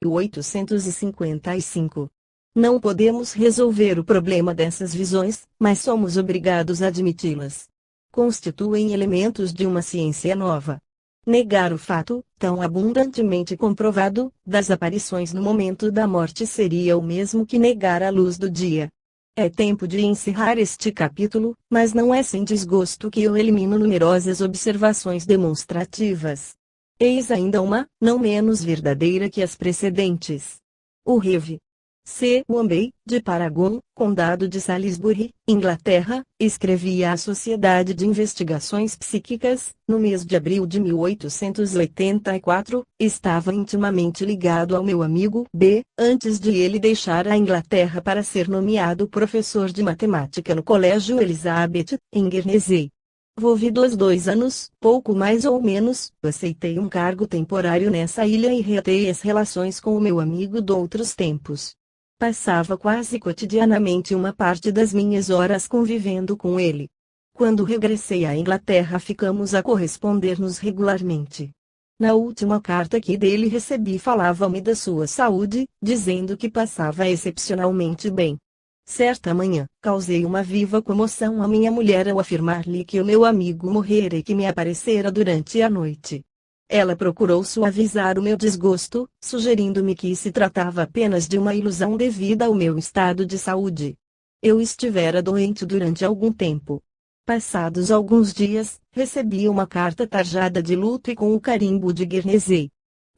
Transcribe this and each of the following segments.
1855. Não podemos resolver o problema dessas visões, mas somos obrigados a admiti-las. Constituem elementos de uma ciência nova. Negar o fato, tão abundantemente comprovado, das aparições no momento da morte seria o mesmo que negar a luz do dia. É tempo de encerrar este capítulo, mas não é sem desgosto que eu elimino numerosas observações demonstrativas. Eis ainda uma, não menos verdadeira que as precedentes. O Rev. C. Wambey, de Paragon, Condado de Salisbury, Inglaterra, escrevia à Sociedade de Investigações Psíquicas, no mês de abril de 1884, estava intimamente ligado ao meu amigo B, antes de ele deixar a Inglaterra para ser nomeado professor de matemática no Colégio Elizabeth, em Guernsey. Envolvidos 2 anos, pouco mais ou menos, aceitei um cargo temporário nessa ilha e reatei as relações com o meu amigo doutros tempos. Passava quase cotidianamente uma parte das minhas horas convivendo com ele. Quando regressei à Inglaterra ficamos a corresponder-nos regularmente. Na última carta que dele recebi falava-me da sua saúde, dizendo que passava excepcionalmente bem. Certa manhã, causei uma viva comoção à minha mulher ao afirmar-lhe que o meu amigo morrera e que me aparecera durante a noite. Ela procurou suavizar o meu desgosto, sugerindo-me que se tratava apenas de uma ilusão devida ao meu estado de saúde. Eu estivera doente durante algum tempo. Passados alguns dias, recebi uma carta tarjada de luto e com o carimbo de Guernsey.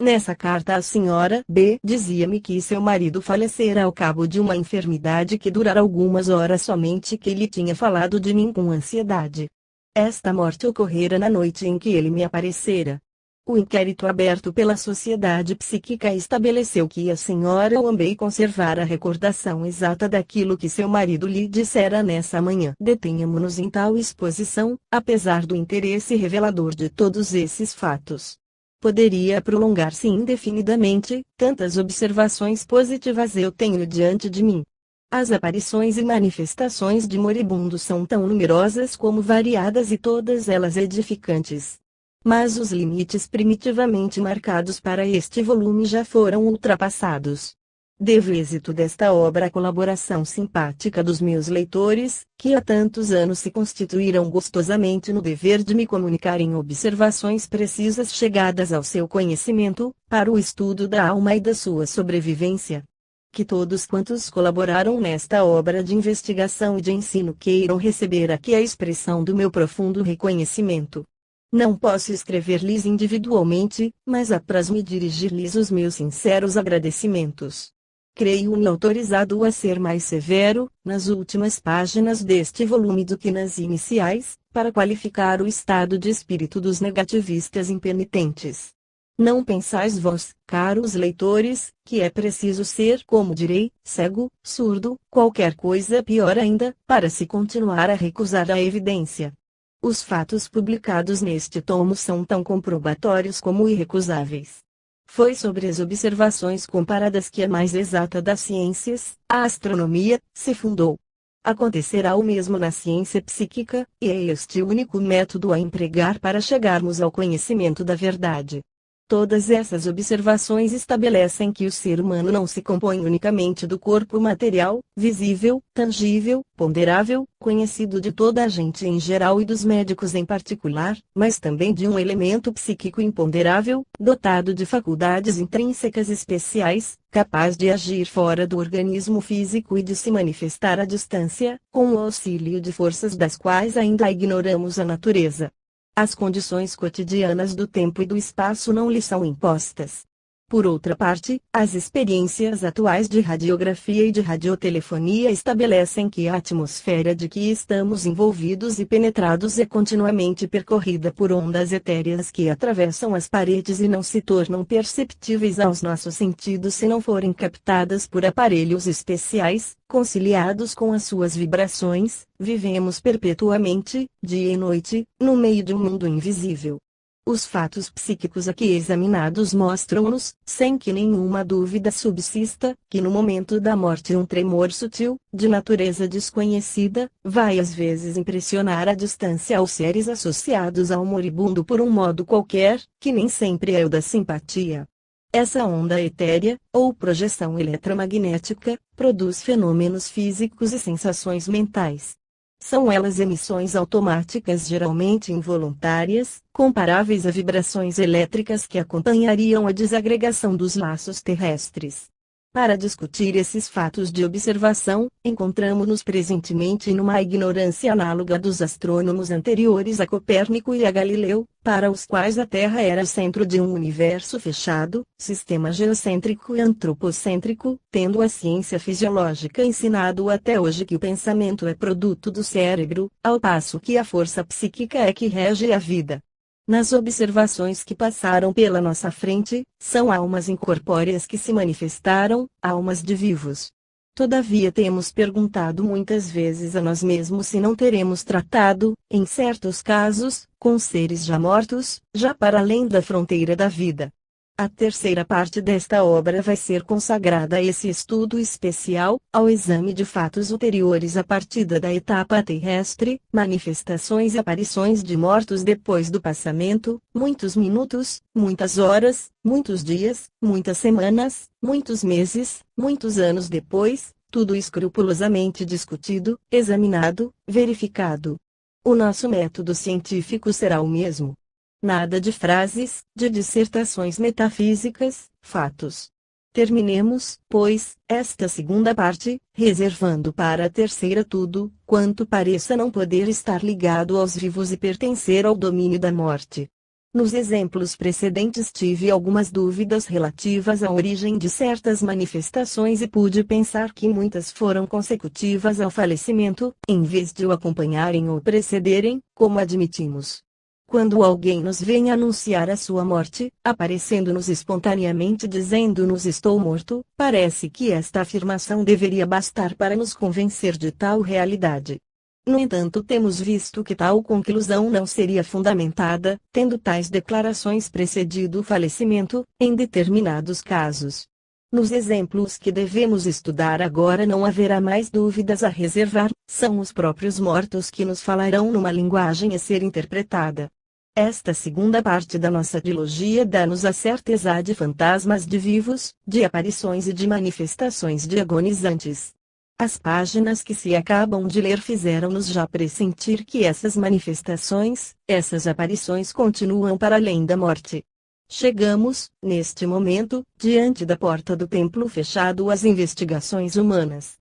Nessa carta a senhora B dizia-me que seu marido falecera ao cabo de uma enfermidade que durara algumas horas somente, que ele tinha falado de mim com ansiedade. Esta morte ocorrera na noite em que ele me aparecera. O inquérito aberto pela Sociedade Psíquica estabeleceu que a senhora Wambey conservara a recordação exata daquilo que seu marido lhe dissera nessa manhã. Detenhamo-nos em tal exposição, apesar do interesse revelador de todos esses fatos. Poderia prolongar-se indefinidamente, tantas observações positivas eu tenho diante de mim. As aparições e manifestações de moribundo são tão numerosas como variadas e todas elas edificantes. Mas os limites primitivamente marcados para este volume já foram ultrapassados. Devo êxito desta obra à colaboração simpática dos meus leitores, que há tantos anos se constituíram gostosamente no dever de me comunicarem observações precisas chegadas ao seu conhecimento, para o estudo da alma e da sua sobrevivência. Que todos quantos colaboraram nesta obra de investigação e de ensino queiram receber aqui a expressão do meu profundo reconhecimento. Não posso escrever-lhes individualmente, mas apraz-me dirigir-lhes os meus sinceros agradecimentos. Creio-me autorizado a ser mais severo, nas últimas páginas deste volume do que nas iniciais, para qualificar o estado de espírito dos negativistas impenitentes. Não pensais vós, caros leitores, que é preciso ser, como direi, cego, surdo, qualquer coisa pior ainda, para se continuar a recusar a evidência. Os fatos publicados neste tomo são tão comprobatórios como irrecusáveis. Foi sobre as observações comparadas que a mais exata das ciências, a astronomia, se fundou. Acontecerá o mesmo na ciência psíquica, e é este o único método a empregar para chegarmos ao conhecimento da verdade. Todas essas observações estabelecem que o ser humano não se compõe unicamente do corpo material, visível, tangível, ponderável, conhecido de toda a gente em geral e dos médicos em particular, mas também de um elemento psíquico imponderável, dotado de faculdades intrínsecas especiais, capaz de agir fora do organismo físico e de se manifestar à distância, com o auxílio de forças das quais ainda ignoramos a natureza. As condições cotidianas do tempo e do espaço não lhe são impostas. Por outra parte, as experiências atuais de radiografia e de radiotelefonia estabelecem que a atmosfera de que estamos envolvidos e penetrados é continuamente percorrida por ondas etéreas que atravessam as paredes e não se tornam perceptíveis aos nossos sentidos se não forem captadas por aparelhos especiais, conciliados com as suas vibrações. Vivemos perpetuamente, dia e noite, no meio de um mundo invisível. Os fatos psíquicos aqui examinados mostram-nos, sem que nenhuma dúvida subsista, que no momento da morte um tremor sutil, de natureza desconhecida, vai às vezes impressionar à distância aos seres associados ao moribundo por um modo qualquer, que nem sempre é o da simpatia. Essa onda etérea, ou projeção eletromagnética, produz fenômenos físicos e sensações mentais. São elas emissões automáticas geralmente involuntárias, comparáveis a vibrações elétricas que acompanhariam a desagregação dos laços terrestres. Para discutir esses fatos de observação, encontramo-nos presentemente numa ignorância análoga dos astrônomos anteriores a Copérnico e a Galileu, para os quais a Terra era centro de um universo fechado, sistema geocêntrico e antropocêntrico, tendo a ciência fisiológica ensinado até hoje que o pensamento é produto do cérebro, ao passo que a força psíquica é que rege a vida. Nas observações que passaram pela nossa frente, são almas incorpóreas que se manifestaram, almas de vivos. Todavia temos perguntado muitas vezes a nós mesmos se não teremos tratado, em certos casos, com seres já mortos, já para além da fronteira da vida. A terceira parte desta obra vai ser consagrada a esse estudo especial, ao exame de fatos ulteriores à partida da etapa terrestre, manifestações e aparições de mortos depois do passamento, muitos minutos, muitas horas, muitos dias, muitas semanas, muitos meses, muitos anos depois, tudo escrupulosamente discutido, examinado, verificado. O nosso método científico será o mesmo. Nada de frases, de dissertações metafísicas, fatos. Terminemos, pois, esta segunda parte, reservando para a terceira tudo, quanto pareça não poder estar ligado aos vivos e pertencer ao domínio da morte. Nos exemplos precedentes tive algumas dúvidas relativas à origem de certas manifestações e pude pensar que muitas foram consecutivas ao falecimento, em vez de o acompanharem ou precederem, como admitimos. Quando alguém nos vem anunciar a sua morte, aparecendo-nos espontaneamente dizendo-nos estou morto, parece que esta afirmação deveria bastar para nos convencer de tal realidade. No entanto, temos visto que tal conclusão não seria fundamentada, tendo tais declarações precedido o falecimento, em determinados casos. Nos exemplos que devemos estudar agora não haverá mais dúvidas a reservar, são os próprios mortos que nos falarão numa linguagem a ser interpretada. Esta segunda parte da nossa trilogia dá-nos a certeza de fantasmas de vivos, de aparições e de manifestações de agonizantes. As páginas que se acabam de ler fizeram-nos já pressentir que essas manifestações, essas aparições continuam para além da morte. Chegamos, neste momento, diante da porta do templo fechado às investigações humanas.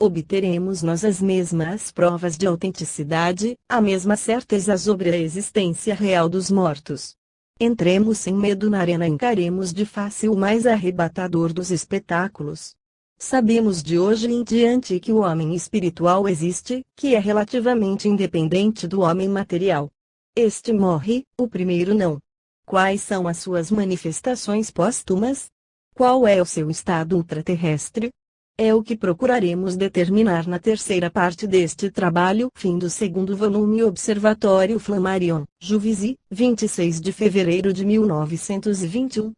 Obteremos nós as mesmas provas de autenticidade, a mesma certeza sobre a existência real dos mortos. Entremos sem medo na arena e encaremos de face o mais arrebatador dos espetáculos. Sabemos de hoje em diante que o homem espiritual existe, que é relativamente independente do homem material. Este morre, o primeiro não. Quais são as suas manifestações póstumas? Qual é o seu estado ultraterrestre? É o que procuraremos determinar na terceira parte deste trabalho. Fim do segundo volume. Observatório Flammarion, Juvisy, 26 de fevereiro de 1921.